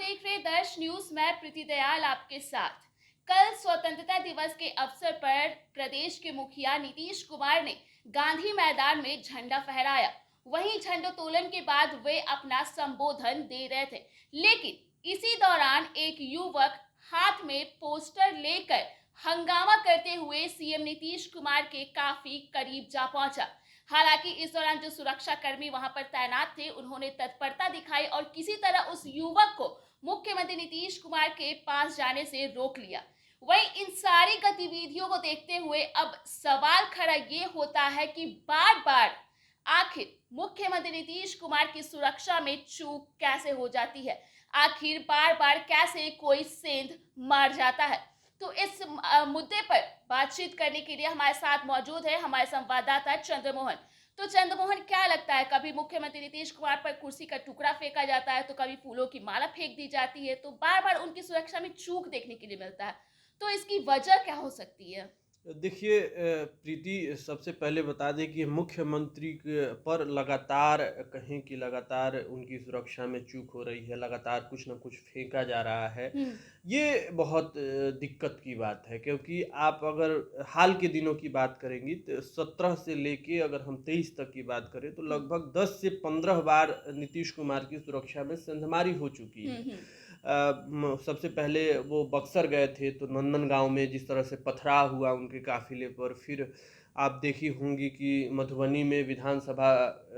देख रहे दर्श न्यूज। मैं प्रीति दयाल आपके साथ। कल स्वतंत्रता दिवस के अवसर पर प्रदेश के मुखिया नीतीश कुमार ने गांधी मैदान में झंडा फहराया। वहीं झंडोत्तोलन के बाद वे अपना संबोधन दे रहे थे, लेकिन इसी दौरान एक युवक हाथ में पोस्टर लेकर हंगामा करते हुए सीएम नीतीश कुमार के काफी करीब जा पहुंचा। हालांकि इस दौरान जो सुरक्षा कर्मी वहां पर तैनात थे, उन्होंने तत्परता दिखाई और किसी तरह उस युवक को मुख्यमंत्री नीतीश कुमार के पास जाने से रोक लिया। वहीं इन सारी गतिविधियों को देखते हुए अब सवाल खड़ा ये होता है कि बार बार आखिर मुख्यमंत्री नीतीश कुमार की सुरक्षा में चूक कैसे हो जाती है। आखिर बार बार कैसे कोई सेंध मार जाता है। तो इस मुद्दे पर बातचीत करने के लिए हमारे साथ मौजूद है हमारे संवाददाता चंद्रमोहन। तो चंद्रमोहन, क्या लगता है, कभी मुख्यमंत्री नीतीश कुमार पर कुर्सी का टुकड़ा फेंका जाता है, तो कभी फूलों की माला फेंक दी जाती है, तो बार बार उनकी सुरक्षा में चूक देखने के लिए मिलता है, तो इसकी वजह क्या हो सकती है? देखिए प्रीति, सबसे पहले बता दें कि मुख्यमंत्री पर लगातार कहें कि लगातार उनकी सुरक्षा में चूक हो रही है, लगातार कुछ ना कुछ फेंका जा रहा है। हम्म। ये बहुत दिक्कत की बात है, क्योंकि आप अगर हाल के दिनों की बात करेंगी तो 17 से लेके अगर हम 23 तक की बात करें तो लगभग 10 से 15 बार नीतीश कुमार की सुरक्षा में सेंधमारी हो चुकी है। हम्म। सबसे पहले वो बक्सर गए थे तो नंदनगांव में जिस तरह से पथराव हुआ उनके काफिले पर, फिर आप देखी होंगी कि मधुबनी में विधानसभा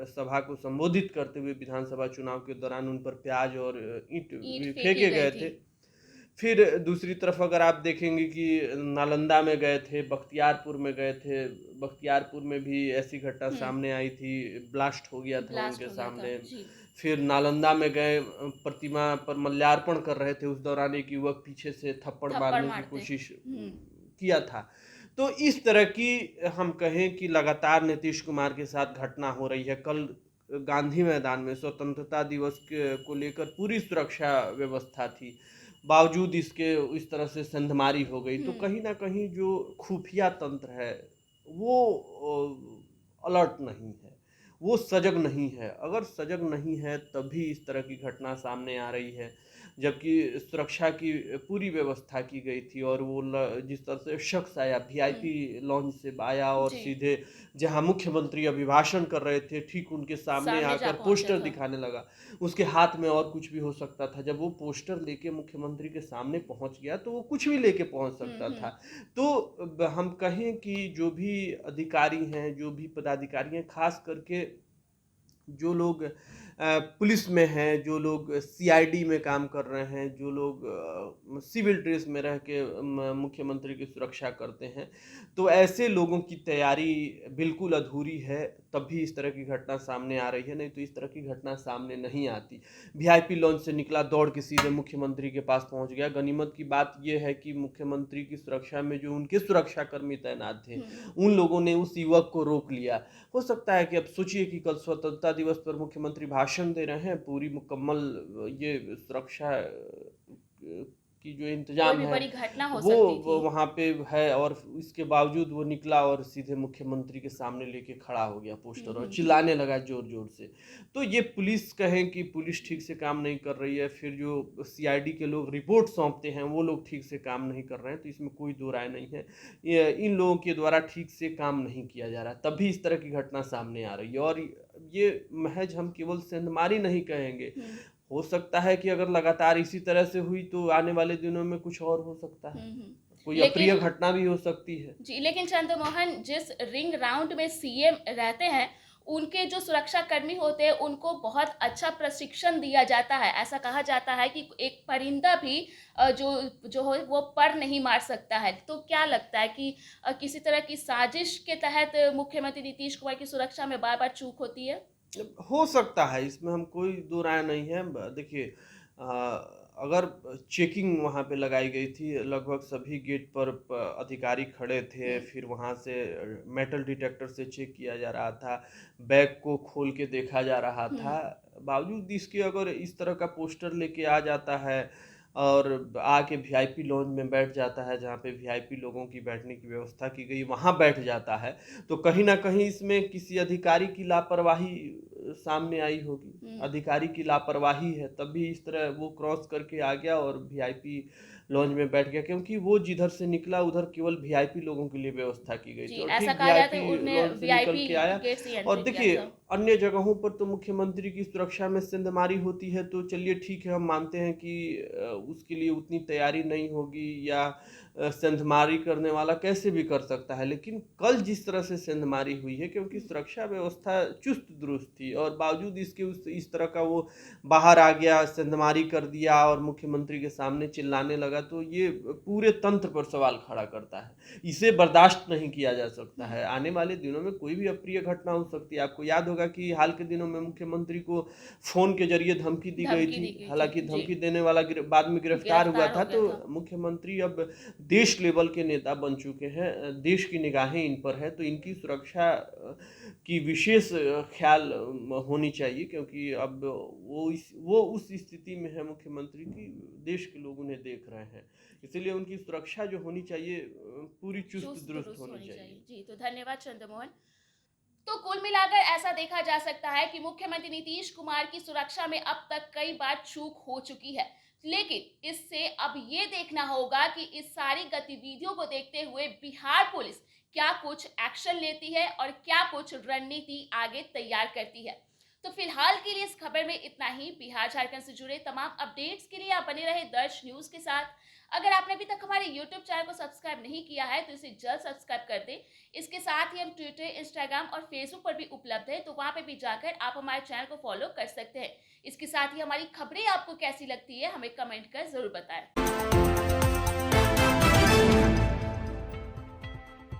सभा को संबोधित करते हुए विधानसभा चुनाव के दौरान उन पर प्याज और ईंट ईंट भी फेंकी फेंके गई गए थी। थे। फिर दूसरी तरफ अगर आप देखेंगे कि नालंदा में गए थे, बख्तियारपुर में गए थे, बख्तियारपुर में भी ऐसी घटना हम्म। सामने आई थी, ब्लास्ट हो गया था ब्लास्ट उनके हो गया था सामने। जी। फिर नालंदा में गए, प्रतिमा पर मल्यार्पण कर रहे थे, उस दौरान एक युवक पीछे से थप्पड़ थप्पड़ मारने की मारते। कोशिश हम्म। किया था। तो इस तरह की हम कहें कि लगातार नीतीश कुमार के साथ घटना हो रही है। कल गांधी मैदान में स्वतंत्रता दिवस को लेकर पूरी सुरक्षा व्यवस्था थी, बावजूद इसके इस तरह से संधमारी हो गई। तो हम्म। कहीं ना कहीं जो खुफिया तंत्र है वो अलर्ट नहीं है, वो सजग नहीं है। अगर सजग नहीं है तभी इस तरह की घटना सामने आ रही है, जबकि सुरक्षा की पूरी व्यवस्था की गई थी। और वो जिस तरह से शख्स आया वीआईपी लॉन्च से आया और जी। सीधे जहां मुख्यमंत्री अभिभाषण कर रहे थे ठीक उनके सामने सामने जा आकर पहुंचा पोस्टर था। दिखाने लगा। उसके हाथ में और कुछ भी हो सकता था, जब वो पोस्टर लेके मुख्यमंत्री के सामने पहुंच गया तो वो कुछ भी लेके पहुंच सकता हम्म। था। तो हम कहें कि जो भी अधिकारी हैं, जो भी पदाधिकारी हैं, खास करके जो लोग पुलिस में हैं, जो लोग सीआईडी में काम कर रहे हैं, जो लोग सिविल ड्रेस में रह के मुख्यमंत्री की सुरक्षा करते हैं, तो ऐसे लोगों की तैयारी बिल्कुल अधूरी है, तब भी इस तरह की घटना सामने आ रही है। नहीं तो इस तरह की घटना सामने नहीं आती। वीआईपी लॉन्च से निकला, दौड़ के सीधे मुख्यमंत्री के पास पहुंच गया। गनीमत की बात यह है कि मुख्यमंत्री की सुरक्षा में जो उनके सुरक्षाकर्मी तैनात थे, उन लोगों ने उस युवक को रोक लिया। हो सकता है कि अब सोचिए कि कल स्वतंत्रता दिवस पर मुख्यमंत्री भाषण दे रहे हैं, पूरी मुकम्मल ये सुरक्षा की जो कोई इंतजाम भी है बड़ी घटना हो वो सकती थी। वहाँ पे है, और इसके बावजूद वो निकला और सीधे मुख्यमंत्री के सामने लेके खड़ा हो गया पोस्टर और हम्म। चिल्लाने लगा जोर जोर से। तो ये पुलिस, कहें कि पुलिस ठीक से काम नहीं कर रही है, फिर जो सीआईडी के लोग रिपोर्ट सौंपते हैं वो लोग ठीक से काम नहीं कर रहे हैं, तो इसमें कोई दो राय नहीं है। इन लोगों के द्वारा ठीक से काम नहीं किया जा रहा, तभी इस तरह की घटना सामने आ रही है। और ये महज हम केवल सेंधमारी नहीं कहेंगे, हम्म। हो सकता है कि अगर लगातार इसी तरह से हुई तो आने वाले दिनों में कुछ और हो सकता है, कोई अप्रिय लेकिन घटना भी हो सकती है। जी, लेकिन चंद्रमोहन, जिस रिंग राउंड में सीएम रहते हैं, उनके जो सुरक्षा कर्मी होते हैं, उनको बहुत अच्छा प्रशिक्षण दिया जाता है। ऐसा कहा जाता है कि एक परिंदा भी जो जो हो वो पर नहीं मार सकता है। तो क्या लगता है कि किसी तरह की साजिश के तहत मुख्यमंत्री नीतीश कुमार की सुरक्षा में बार बार चूक होती है? हो सकता है, इसमें हम कोई दो राय नहीं है। देखिए, अगर चेकिंग वहाँ पे लगाई गई थी, लगभग सभी गेट पर अधिकारी खड़े थे, हम्म। फिर वहाँ से मेटल डिटेक्टर से चेक किया जा रहा था, बैग को खोल के देखा जा रहा था। हम्म। बावजूद इसके अगर इस तरह का पोस्टर लेके आ जाता है और आके वीआईपी लॉन्ज में बैठ जाता है, जहाँ पे वीआईपी लोगों की बैठने की व्यवस्था की गई, वहाँ बैठ जाता है, तो कहीं ना कहीं इसमें किसी अधिकारी की लापरवाही सामने आई होगी, अधिकारी की लापरवाही है, तब भी इस तरह वो क्रॉस करके आ गया और वीआईपी लॉन्ज में बैठ गया, क्योंकि वो जिधर से निकला उधर केवल वीआईपी लोगों के लिए व्यवस्था की गई थी जी, और ऐसा ठीक कहा जाता है वीआईपी उन्हें लॉन्ज से निकल वीआईपी के आया। गेट से और एंट्री किया देखिए, था। अन्य जगहों पर तो मुख्यमंत्री की सुरक्षा में सेंधमारी होती है, तो चलिए ठीक है, हम मानते हैं कि उसके लिए उतनी तैयारी नहीं होगी या सेंधमारी करने वाला कैसे भी कर सकता है, लेकिन कल जिस तरह से सेंधमारी हुई है, क्योंकि सुरक्षा व्यवस्था चुस्त दुरुस्त थी और बावजूद इसके इस तरह का वो बाहर आ गया, सेंधमारी कर दिया और मुख्यमंत्री के सामने चिल्लाने लगा, तो ये पूरे तंत्र पर सवाल खड़ा करता है। इसे बर्दाश्त नहीं किया जा सकता है। आने वाले दिनों में कोई भी अप्रिय घटना हो सकती है। आपको याद होगा कि हाल के दिनों में मुख्यमंत्री को फोन के जरिए धमकी दी गई थी, हालांकि धमकी देने वाला बाद में गिरफ्तार हुआ था। तो मुख्यमंत्री अब देश लेवल के नेता बन चुके हैं, देश की निगाहें इन पर है, तो इनकी सुरक्षा की विशेष ख्याल होनी चाहिए, क्योंकि अब वो उस स्थिति में है मुख्यमंत्री की, देश के लोग उन्हें देख रहे हैं, इसलिए उनकी सुरक्षा जो होनी चाहिए पूरी चुस्त दुरुस्त होनी चाहिए। जी, तो धन्यवाद चंद्रमोहन। तो कुल मिलाकर ऐसा देखा जा सकता है कि मुख्यमंत्री नीतीश कुमार की सुरक्षा में अब तक कई बार चूक हो चुकी है, लेकिन इससे अब ये देखना होगा कि इस सारी गतिविधियों को देखते हुए बिहार पुलिस क्या कुछ एक्शन लेती है और क्या कुछ रणनीति आगे तैयार करती है। तो फिलहाल के लिए इस खबर में इतना ही। बिहार झारखंड से जुड़े तमाम अपडेट्स के लिए आप बने रहे दर्श न्यूज के साथ। अगर आपने अभी तक हमारे YouTube चैनल को सब्सक्राइब नहीं किया है तो इसे जल्द सब्सक्राइब कर दें। इसके साथ ही हम ट्विटर, इंस्टाग्राम और फेसबुक पर भी उपलब्ध है, तो वहां पे भी जाकर आप हमारे चैनल को फॉलो कर सकते हैं। इसके साथ ही हमारी खबरें आपको कैसी लगती है हमें कमेंट कर जरूर बताएं।